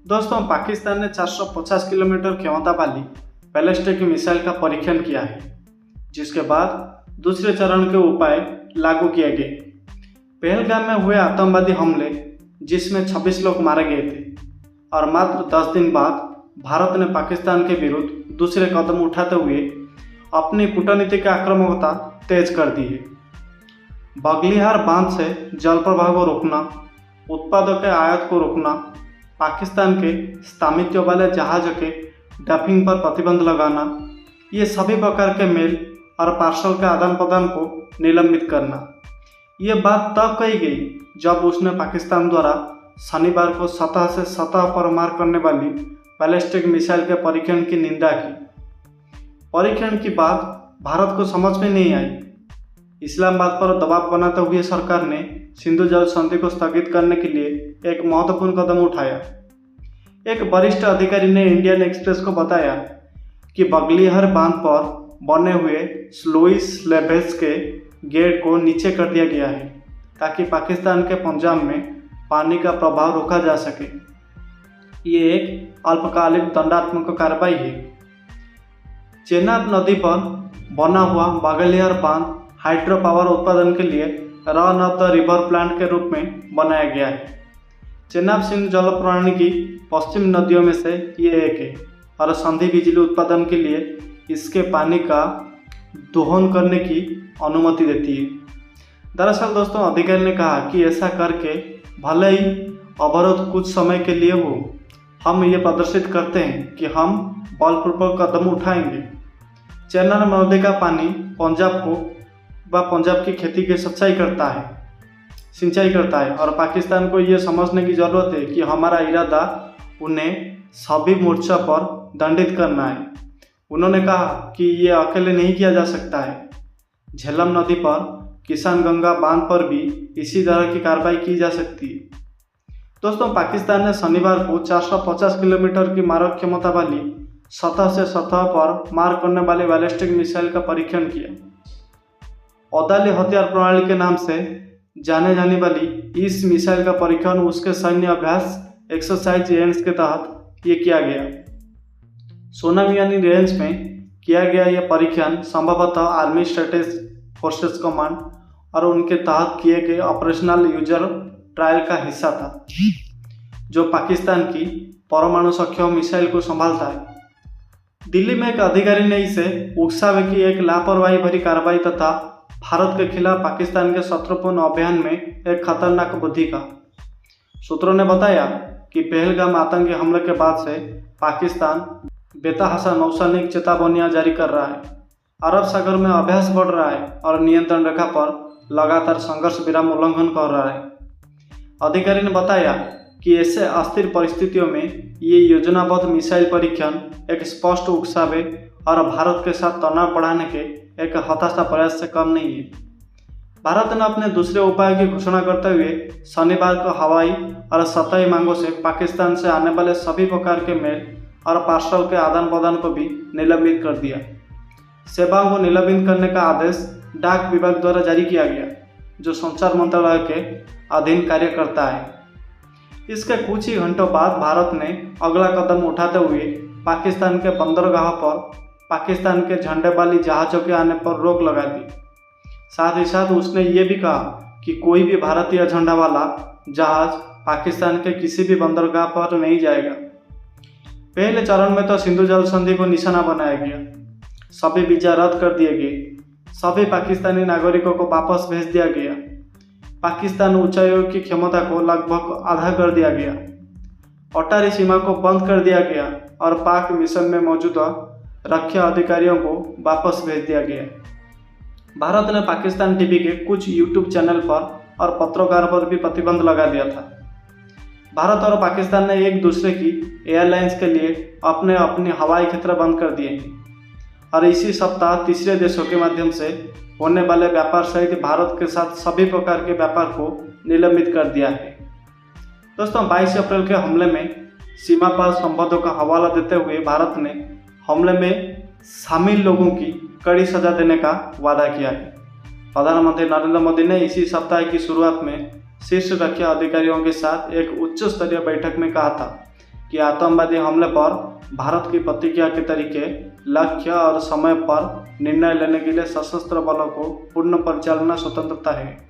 दोस्तों, पाकिस्तान ने 450 किलोमीटर क्षमता वाली बैलिस्टिक मिसाइल का परीक्षण किया है, जिसके बाद दूसरे चरण के उपाय लागू किए गए। पहलगाम में हुए आतंकवादी हमले, जिसमें 26 लोग मारे गए थे, और मात्र 10 दिन बाद भारत ने पाकिस्तान के विरुद्ध दूसरे कदम उठाते हुए अपनी कूटनीतिक आक्रामकता तेज कर दी है। बगलिहार बांध से जल प्रवाह को रोकना, उत्पादों के आयात को रोकना, पाकिस्तान के स्वामित्व वाले जहाज़ों के डंपिंग पर प्रतिबंध लगाना, ये सभी प्रकार के मेल और पार्सल के आदान प्रदान को निलंबित करना। ये बात तब कही गई जब उसने पाकिस्तान द्वारा शनिवार को सतह से सतह पर मार करने वाली बैलिस्टिक मिसाइल के परीक्षण की निंदा की। परीक्षण की बात भारत को समझ में नहीं आई। इस्लामाबाद पर दबाव बनाते हुए सरकार ने सिंधु जल संधि को स्थगित करने के लिए एक महत्वपूर्ण कदम उठाया। एक वरिष्ठ अधिकारी ने इंडियन एक्सप्रेस को बताया कि बगलिहार बांध पर बने हुए स्लुइस लेवेज के गेट को नीचे कर दिया गया है, ताकि पाकिस्तान के पंजाब में पानी का प्रवाह रोका जा सके। ये एक अल्पकालिक दंडात्मक कार्रवाई है। चेनाब नदी पर बना हुआ बगलिहार बांध हाइड्रो पावर उत्पादन के लिए run of the river plant के रूप में बनाया गया है। चेनाब सिंधु जल प्रणाली की पश्चिम नदियों में से ये एक है और संधि बिजली उत्पादन के लिए इसके पानी का दोहन करने की अनुमति देती है। दरअसल दोस्तों, अधिकारी ने कहा कि ऐसा करके भले ही अवरोध कुछ समय के लिए हो, हम ये प्रदर्शित करते हैं कि हम बलपूर्वक कदम उठाएंगे। चेनाब नदी का पानी पंजाब की खेती की सिंचाई करता है और पाकिस्तान को ये समझने की ज़रूरत है कि हमारा इरादा उन्हें सभी मोर्चों पर दंडित करना है। उन्होंने कहा कि ये अकेले नहीं किया जा सकता है। झेलम नदी पर किसान गंगा बांध पर भी इसी तरह की कार्रवाई की जा सकती है। दोस्तों, पाकिस्तान ने शनिवार को 450 किलोमीटर की मारक क्षमता वाली सतह से सतह पर मार करने वाली बैलिस्टिक मिसाइल का परीक्षण किया। औदाली हथियार प्रणाली के नाम से जाने जाने वाली इस मिसाइल का परीक्षण उसके सैन्य अभ्यास एक्सरसाइज रेंज के तहत ये किया गया। सोनामियानी रेंज में किया गया यह परीक्षण संभवतः आर्मी स्ट्रेटेजिक फोर्सेस कमांड और उनके तहत किए गए ऑपरेशनल यूजर ट्रायल का हिस्सा था, जो पाकिस्तान की परमाणु सक्षम मिसाइल को संभालता है। दिल्ली में एक अधिकारी ने इसे उकसावे की एक लापरवाही भरी कार्रवाई तथा भारत के खिलाफ पाकिस्तान के शत्रुपूर्ण अभियान में एक खतरनाक बुद्धि का। सूत्रों ने बताया कि पहलगाम आतंकी हमले के बाद से पाकिस्तान बेतहाशा नौसैनिक चेतावनियां जारी कर रहा है, अरब सागर में अभ्यास बढ़ रहा है और नियंत्रण रेखा पर लगातार संघर्ष विराम उल्लंघन कर रहा है। अधिकारी ने बताया कि ऐसे अस्थिर परिस्थितियों में ये योजनाबद्ध मिसाइल परीक्षण एक स्पष्ट उकसावे और भारत के साथ तनाव बढ़ाने के एक हताशा प्रयास से कम नहीं है। भारत ने अपने दूसरे उपाय की घोषणा करते हुए शनिवार को हवाई और सतही मांगों से पाकिस्तान से आने वाले सभी प्रकार के मेल और पार्सल के आदान प्रदान को भी निलंबित कर दिया। सेवाओं को निलंबित करने का आदेश डाक विभाग द्वारा जारी किया गया, जो संचार मंत्रालय के अधीन कार्य करता है। इसके कुछ ही घंटों बाद भारत ने अगला कदम उठाते हुए पाकिस्तान के बंदरगाह पर पाकिस्तान के झंडे वाली जहाज़ों के आने पर रोक लगा दी। साथ ही साथ उसने ये भी कहा कि कोई भी भारतीय झंडा वाला जहाज़ पाकिस्तान के किसी भी बंदरगाह पर नहीं जाएगा। पहले चरण में तो सिंधु जल संधि को निशाना बनाया गया, सभी वीजा रद्द कर दिए गए, सभी पाकिस्तानी नागरिकों को वापस भेज दिया गया, पाकिस्तान उच्चायोग की क्षमता को लगभग आधा कर दिया गया, अटारी सीमा को बंद कर दिया गया और पाक मिशन में मौजूद रक्षा अधिकारियों को वापस भेज दिया गया। भारत ने पाकिस्तान टीवी के कुछ यूट्यूब चैनल पर और पत्रकार पर भी प्रतिबंध लगा दिया था। भारत और पाकिस्तान ने एक दूसरे की एयरलाइंस के लिए अपने हवाई क्षेत्र बंद कर दिए हैं और इसी सप्ताह तीसरे देशों के माध्यम से होने वाले व्यापार सहित भारत के साथ सभी प्रकार के व्यापार को निलंबित कर दिया है। दोस्तों, 22 अप्रैल के हमले में सीमा पार संबंधों का हवाला देते हुए भारत ने हमले में शामिल लोगों की कड़ी सजा देने का वादा किया है। प्रधानमंत्री नरेंद्र मोदी ने इसी सप्ताह की शुरुआत में शीर्ष रक्षा अधिकारियों के साथ एक उच्च स्तरीय बैठक में कहा था कि आतंकवादी हमले पर भारत की प्रतिक्रिया के तरीके, लक्ष्य और समय पर निर्णय लेने के लिए सशस्त्र बलों को पूर्ण परिचालना स्वतंत्रता है।